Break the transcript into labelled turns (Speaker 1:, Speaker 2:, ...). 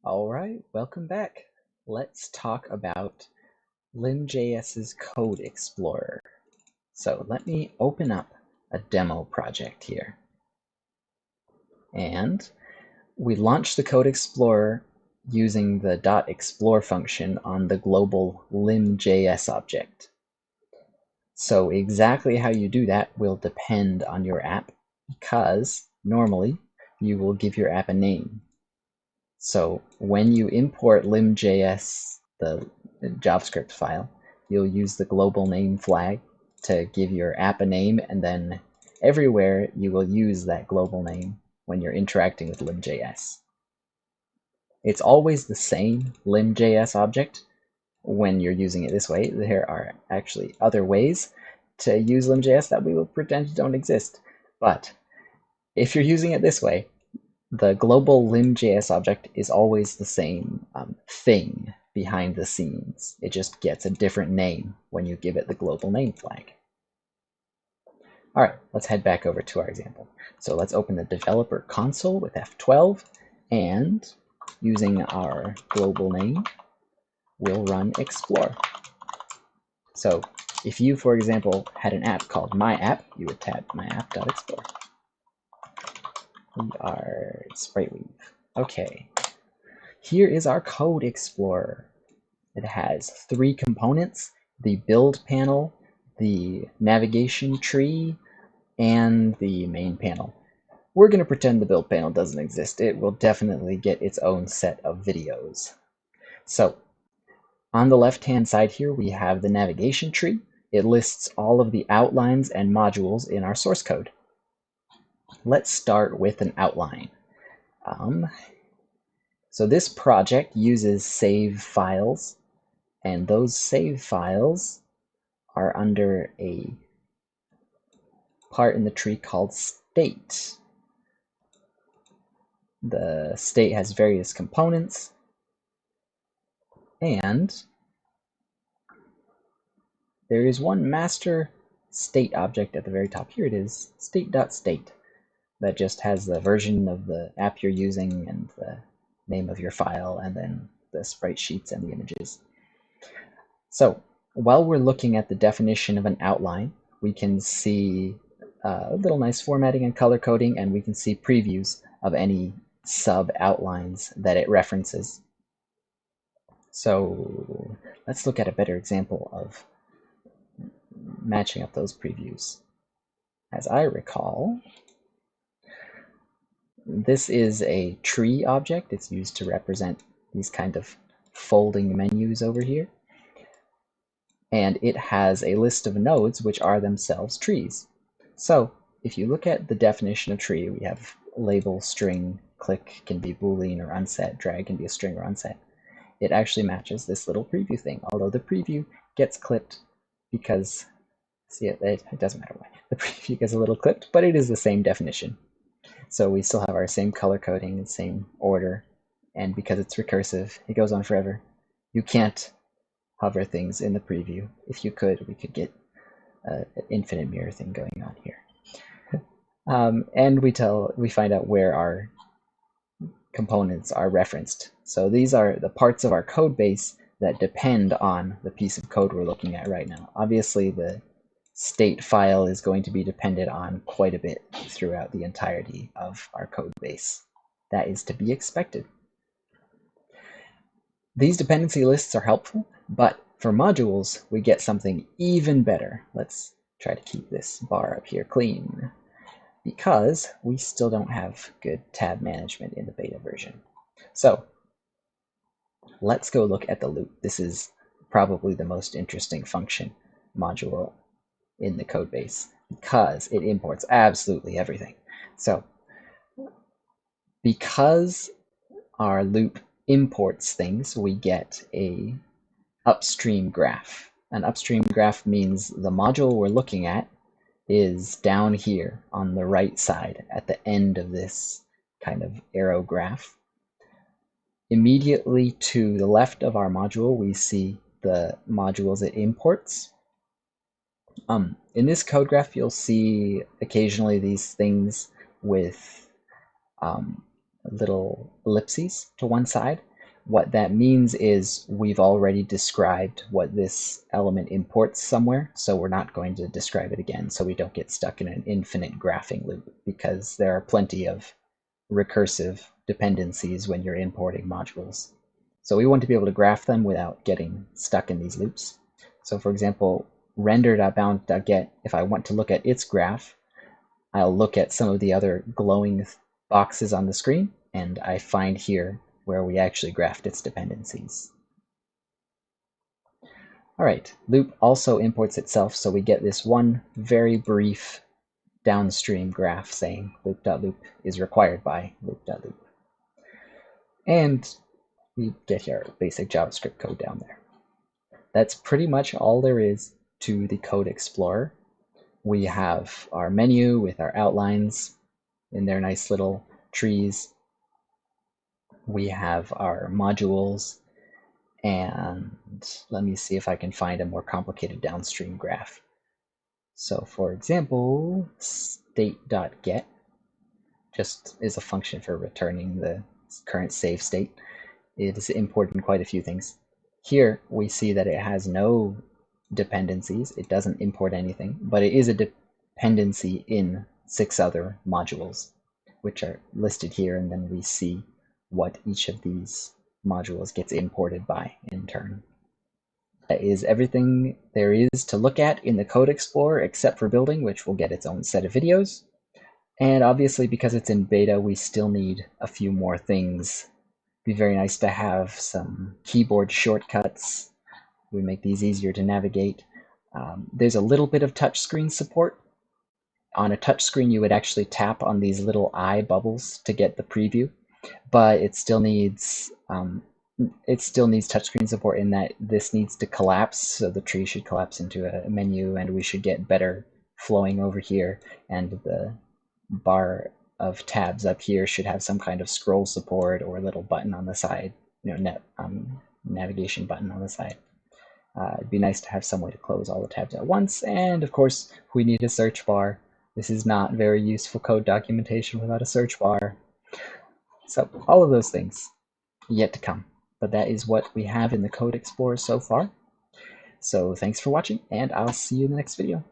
Speaker 1: All right, welcome back. Let's talk about LimnJS's Code Explorer. So let me open up a demo project here. And we launched the Code Explorer using the .explore function on the global LimnJS object. So exactly how you do that will depend on your app, because normally you will give your app a name. So when you import LimnJS, the JavaScript file, you'll use the global name flag to give your app a name, and then everywhere you will use that global name when you're interacting with LimnJS. It's always the same LimnJS object when you're using it this way. There are actually other ways to use LimnJS that we will pretend don't exist. But if you're using it this way, the global LimnJS object is always the same thing behind the scenes. It just gets a different name when you give it the global name flag. All right, let's head back over to our example. So let's open the developer console with F12, and using our global name, we'll run explore. So if you, for example, had an app called my app, you would tab myapp.explore. We are SpriteWeave. Okay, here is our Code Explorer. It has three components: the build panel, the navigation tree, and the main panel. We're going to pretend the build panel doesn't exist. It will definitely get its own set of videos. So on the left-hand side here, we have the navigation tree. It lists all of the outlines and modules in our source code. Let's start with an outline. So this project uses save files, and those save files are under a part in the tree called state. The state has various components, and there is one master state object at the very top. Here it is, state.state, that just has the version of the app you're using and the name of your file, and then the sprite sheets and the images. So while we're looking at the definition of an outline, we can see a little nice formatting and color coding, and we can see previews of any sub-outlines that it references. So let's look at a better example of matching up those previews. As I recall, this is a tree object. It's used to represent these kind of folding menus over here. And it has a list of nodes which are themselves trees. So if you look at the definition of tree, we have label, string, click can be Boolean or unset, drag can be a string or unset. It actually matches this little preview thing, although the preview gets clipped because, see, it doesn't matter why. The preview gets a little clipped, but it is the same definition. So we still have our same color coding and same order, and because it's recursive, it goes on forever. You can't hover things in the preview. If you could, we could get an infinite mirror thing going on here. And we find out where our components are referenced. So these are the parts of our code base that depend on the piece of code we're looking at right now. Obviously, the state file is going to be dependent on quite a bit throughout the entirety of our code base. That is to be expected. These dependency lists are helpful, but for modules, we get something even better. Let's try to keep this bar up here clean, because we still don't have good tab management in the beta version. So let's go look at the loop. This is probably the most interesting function module in the code base because it imports absolutely everything. So because our loop imports things, we get a upstream graph. An upstream graph means the module we're looking at is down here on the right side at the end of this kind of arrow graph. Immediately to the left of our module, we see the modules it imports. In this code graph, you'll see occasionally these things with little ellipses to one side. What that means is we've already described what this element imports somewhere, so we're not going to describe it again so we don't get stuck in an infinite graphing loop, because there are plenty of recursive dependencies when you're importing modules. So we want to be able to graph them without getting stuck in these loops. So for example, render.bound.get, if I want to look at its graph, I'll look at some of the other glowing boxes on the screen, and I find here where we actually graphed its dependencies. All right, loop also imports itself, so we get this one very brief downstream graph saying loop.loop is required by loop.loop. And we get our basic JavaScript code down there. That's pretty much all there is to the Code Explorer. We have our menu with our outlines in their nice little trees. We have our modules, and let me see if I can find a more complicated downstream graph. So for example, state.get just is a function for returning the current save state. It is importing quite a few things. Here we see that it has no dependencies. It doesn't import anything, but it is a dependency in 6 other modules, which are listed here, and then we see what each of these modules gets imported by in turn. That is everything there is to look at in the Code Explorer except for building, which will get its own set of videos. And obviously, because it's in beta, we still need a few more things. It'd be very nice to have some keyboard shortcuts. We make these easier to navigate. There's a little bit of touchscreen support. On a touchscreen, you would actually tap on these little eye bubbles to get the preview, but it still needs touchscreen support in that this needs to collapse, so the tree should collapse into a menu, and we should get better flowing over here, and the bar of tabs up here should have some kind of scroll support or a little button on the side, navigation button on the side. It'd be nice to have some way to close all the tabs at once, and of course we need a search bar. This is not very useful code documentation without a search bar. So all of those things yet to come, but that is what we have in the Code Explorer so far. So thanks for watching, and I'll see you in the next video.